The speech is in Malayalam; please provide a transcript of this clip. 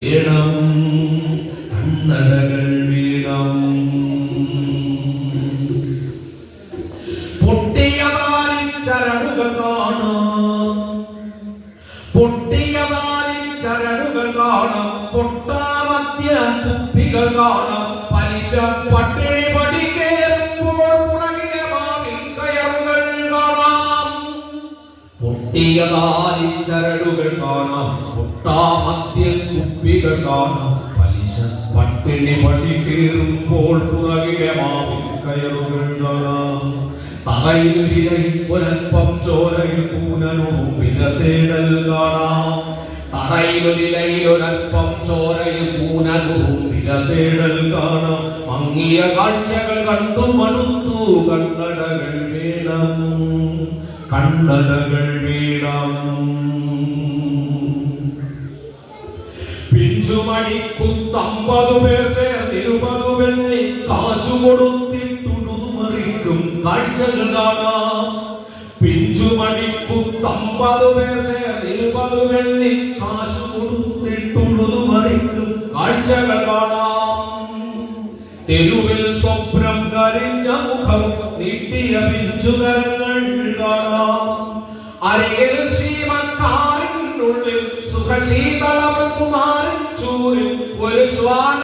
വീണം കണ്ണടകൾ വീണം പൊട്ടിയതാലിൻ ചരടുകൾ കാണാം, പൊട്ടിയതാലിൻ ചരടുകൾ കാണാം, പൊട്ടാമദ്യ കുപ്പികൾ കാണാം, പലിശ പട്ടിണി പടി കേറുമ്പോൾ പുറകിലെ മാവിൽ കയറുകൾ കാണാം. പൊട്ടിയതാലിൻ ചരടുകൾ കാണാം, പൊട്ടാമദ്യ കുപ്പികൾ കാണാം, പലിശ പട്ടിണി പടി കേറുമ്പോൾ പുറകിലെ മാവിൽ കയറുകൾ കാണാം. തറയിലൊരിലയിൽ ഒരൽപ്പം ചോരയിൽ കൂനനുറുമ്പിനെ തേടൽ കാണാം, തറയിലൊരിലയിൽ ഒരൽപ്പം ചോരയിൽ കൂനനുറുമ്പിനെ തേടൽ കാണാം. മങ്ങിയ കാഴ്ചകൾ കണ്ടു മടുത്തു, കണ്ണടകൾ വേണം, കണ്ണടകൾ വേണം. പിഞ്ചുമണിക്കുത്തമ്പതു പേർ ചേർന്ന് 20 വെള്ളി കാശു കൊടുത്തിട്ടുടുതുമറിക്കും കാഴ്ചകൾ കാണാം. പിഞ്ചുമണിക്കുത്തമ്പതു പേർ ചേർന്ന് 20 വെള്ളി കാശു കൊടുത്തിട്ടുടുതുമറിക്കും കാഴ്ചകൾ കാണാം. തെരുവിൽ സ്വപ്നം കരിഞ്ഞ മുഖം നീട്ടിയ പിഞ്ചുകരങ്ങൾ കാണാം. അരികിൽ ശ്രീമക്കാരിനുള്ളിൽ സുഖശീതള കുമാരൻ ചൂരിൽ ഒരു ശ്വാന